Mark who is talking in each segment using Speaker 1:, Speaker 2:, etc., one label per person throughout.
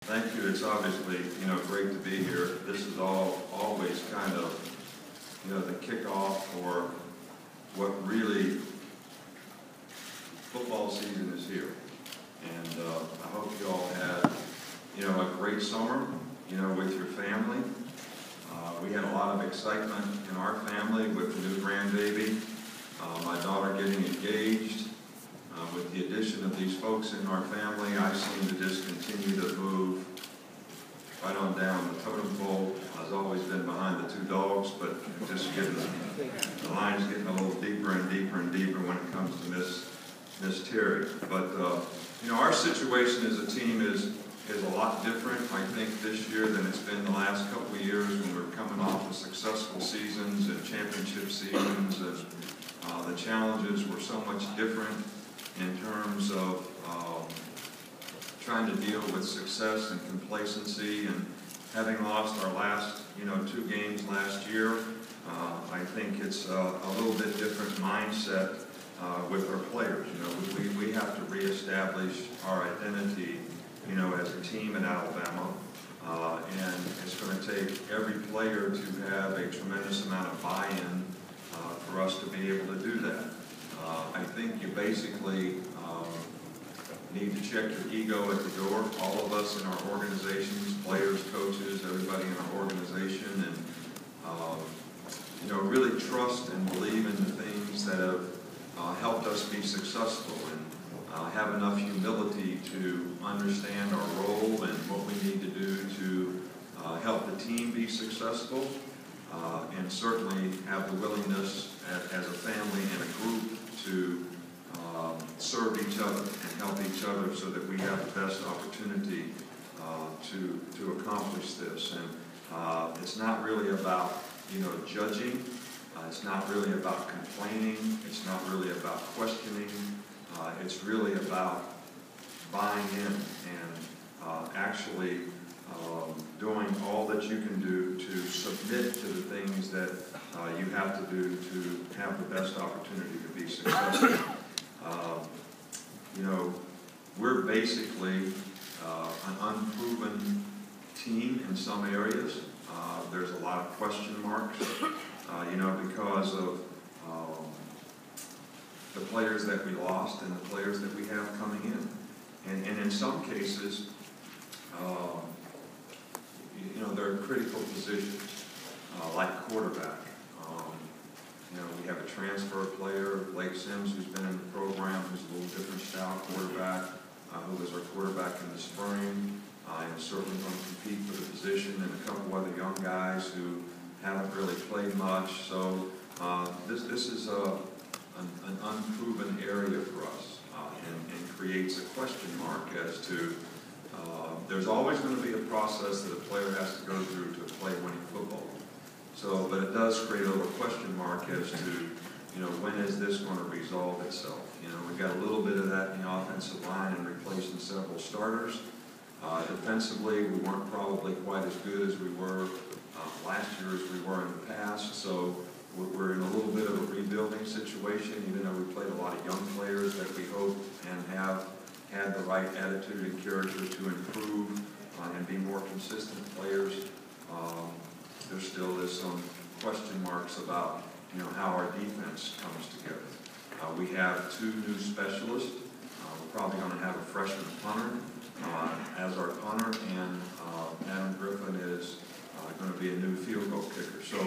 Speaker 1: Thank you. It's obviously, great to be here. This is always kind of, the kickoff for what really football season is here. And I hope you all had, a great summer, with your family. We had a lot of excitement in our family with the new grandbaby, my daughter getting engaged. With the addition of these folks in our family, I seem to just continue to move right on down the totem pole. I've always been behind the two dogs, but just the line's getting a little deeper and deeper and deeper when it comes to Miss Terry. But our situation as a team is a lot different, I think, this year than it's been the last couple of years when we're coming off of successful seasons and championship seasons, and the challenges were so much different in terms of trying to deal with success and complacency, and having lost our last, 2 games last year. I think it's a little bit different mindset with our players. We have to reestablish our identity, as a team in Alabama, and it's going to take every player to have a tremendous amount of buy-in for us to be able to do that. I think you basically need to check your ego at the door, all of us in our organizations, players, coaches, everybody in our organization, and really trust and believe in the things that have helped us be successful, and have enough humility to understand our role and what we need to do to help the team be successful, and certainly have the willingness as a family and a group to serve each other and help each other so that we have the best opportunity to accomplish this. And it's not really about judging. It's not really about complaining. It's not really about questioning. It's really about buying in and actually doing all that you can do to submit to the things that you have to do to have the best opportunity to be successful. We're basically an unproven team in some areas. There's a lot of question marks, because of the players that we lost and the players that we have coming in. And in some cases, there are critical positions, like quarterback. We have a transfer player, Blake Sims, who's been in the program, who's a little different style quarterback, who was our quarterback in the spring, and is certainly going to compete for the position, and a couple other young guys who haven't really played much. So this is an unproven area for us, and creates a question mark as to there's always going to be a process that a player has to go through to play winning football. So, but it does create a little question mark as to, when is this going to resolve itself? We got a little bit of that in the offensive line and replacing several starters. Defensively, we weren't probably quite as good as we were last year as we were in the past. So we're in a little bit of a rebuilding situation, even though we played a lot of young players that we hope and have had the right attitude and character to improve and be more consistent players. There still is some question marks about, how our defense comes together. We have 2 new specialists. We're probably going to have a freshman punter as our punter, and Adam Griffin is going to be a new field goal kicker. So,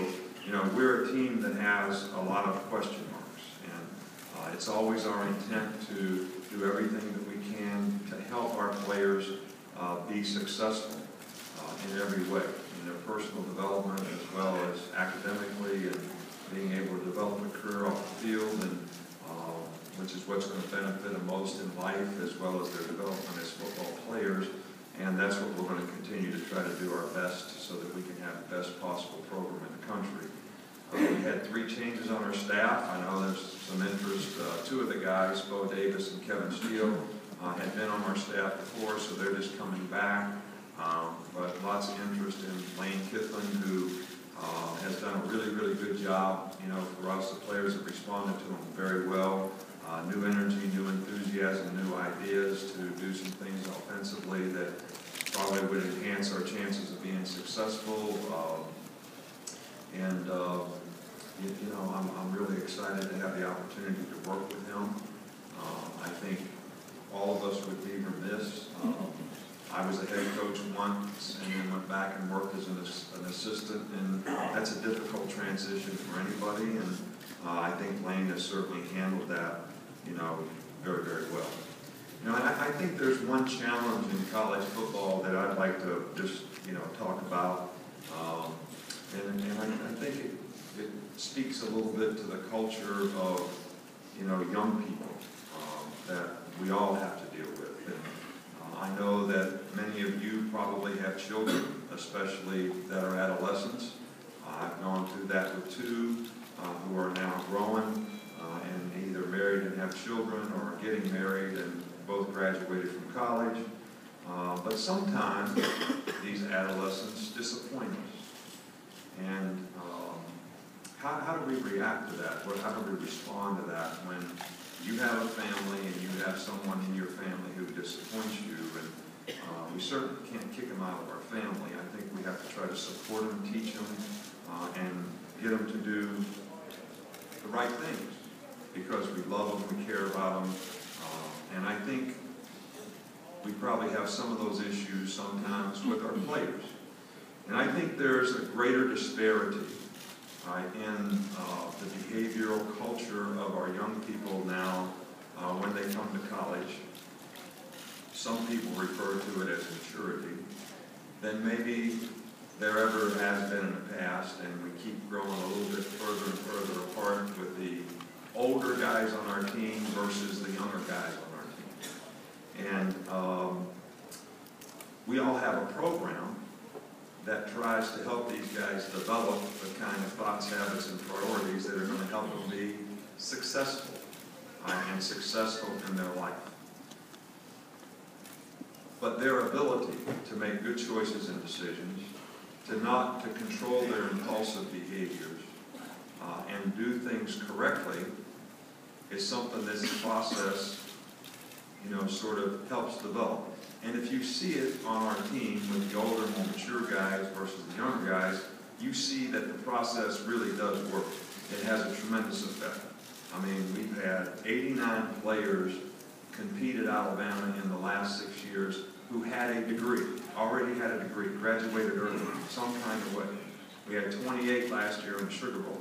Speaker 1: we're a team that has a lot of question marks, and it's always our intent to do everything that we can to help our players be successful in every way, in their personal development as well as academically, and being able to develop a career off the field, and which is what's going to benefit them most in life, as well as their development as football players. And that's what we're going to continue to try to do our best so that we can have the best possible program in the country. We had 3 changes on our staff. I know there's some interest. 2 of the guys, Bo Davis and Kevin Steele, had been on our staff before, so they're just coming back. But lots of interest in Lane Kiffin, who has done a really, really good job, for us. The players have responded to him very well. New energy, new enthusiasm, new ideas to do some things offensively that probably would enhance our chances of being successful. You know, I'm really excited to have the opportunity to work with him. I think all of us would be remiss. I was a head coach once and then went back and worked as an assistant, and that's a difficult transition for anybody, and I think Lane has certainly handled that, you know, very, very well. You know, I think there's one challenge in college football that I'd like to just, you know, talk about, and I think it speaks a little bit to the culture of, you know, young people that we all have to deal with. And I know that many of you probably have children, especially that are adolescents. I've gone through that with two who are now growing and either married and have children or are getting married and both graduated from college. But sometimes these adolescents disappoint us. And how do we react to that? How do we respond to that when you have a family and you have someone in your family who disappoints you? And we certainly can't kick them out of our family. I think we have to try to support them, teach them, and get them to do the right things because we love them, we care about them. And I think we probably have some of those issues sometimes with our players. And I think there's a greater disparity in the behavioral culture of our young people now when they come to college. Some people refer to it as maturity. Then maybe there ever has been in the past, and we keep growing a little bit further and further apart with the older guys on our team versus the younger guys on our team. And we all have a program that tries to help these guys develop the kind of thoughts, habits, and priorities that are going to help them be successful and successful in their life. But their ability to make good choices and decisions, to control their impulsive behaviors, and do things correctly is something this process, you know, sort of helps develop. And if you see it on our team with the older, more mature guys versus the younger guys, you see that the process really does work. It has a tremendous effect. I mean, we've had 89 players compete at Alabama in the last 6 years who had a degree, already had a degree, graduated early, some kind of way. We had 28 last year in the Sugar Bowl.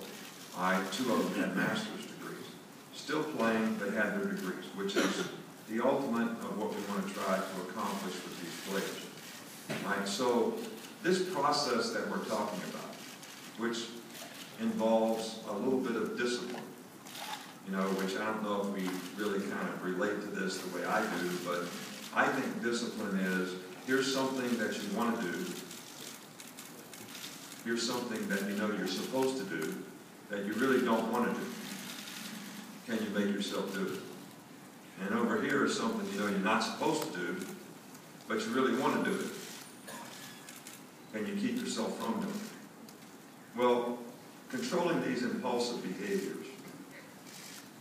Speaker 1: 2 of them had master's degrees. Still playing, but had their degrees, which is the ultimate of what we want to try to accomplish with these players. Right? So this process that we're talking about, which involves a little bit of discipline, you know, which I don't know if we really kind of relate to this the way I do, but I think discipline is, here's something that you want to do, here's something that you know you're supposed to do, that you really don't want to do. Can you make yourself do it? And over here is something you know you're not supposed to do, but you really want to do it. Can you keep yourself from doing it? Well, controlling these impulsive behaviors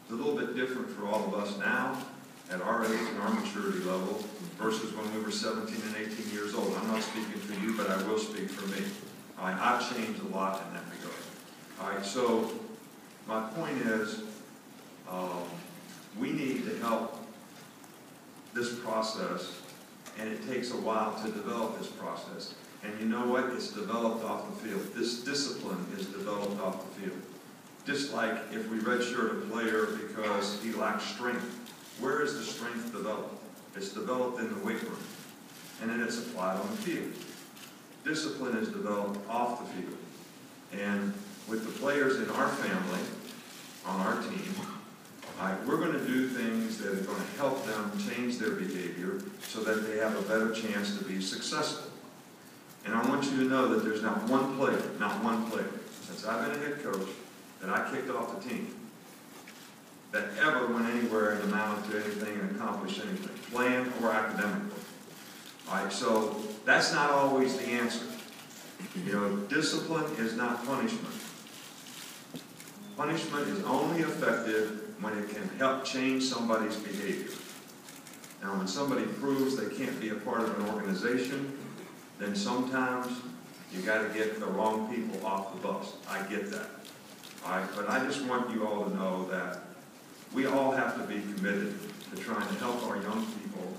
Speaker 1: is a little bit different for all of us now at our age and our maturity level versus when we were 17 and 18 years old. I'm not speaking for you, but I will speak for me. I've changed a lot in that regard. All right, so my point is, we need to help this process, and it takes a while to develop this process. And you know what? It's developed off the field. This discipline is developed off the field. Just like if we redshirt a player because he lacks strength, where is the strength developed? It's developed in the weight room, and then it's applied on the field. Discipline is developed off the field. And with the players in our family, on our team, we're going to do things that are going to help them change their behavior so that they have a better chance to be successful. And I want you to know that there's not one player, since I've been a head coach, that I kicked off the team, that ever went anywhere and amounted to anything and accomplished anything, playing or academically. All right, so that's not always the answer. You know, discipline is not punishment. Punishment is only effective when it can help change somebody's behavior. Now, when somebody proves they can't be a part of an organization, then sometimes you got to get the wrong people off the bus. I get that. All right, but I just want you all to know that we all have to be committed to trying to help our young people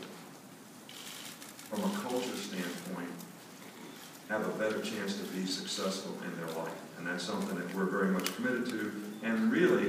Speaker 1: from a culture standpoint have a better chance to be successful in their life. And that's something that we're very much committed to. And really,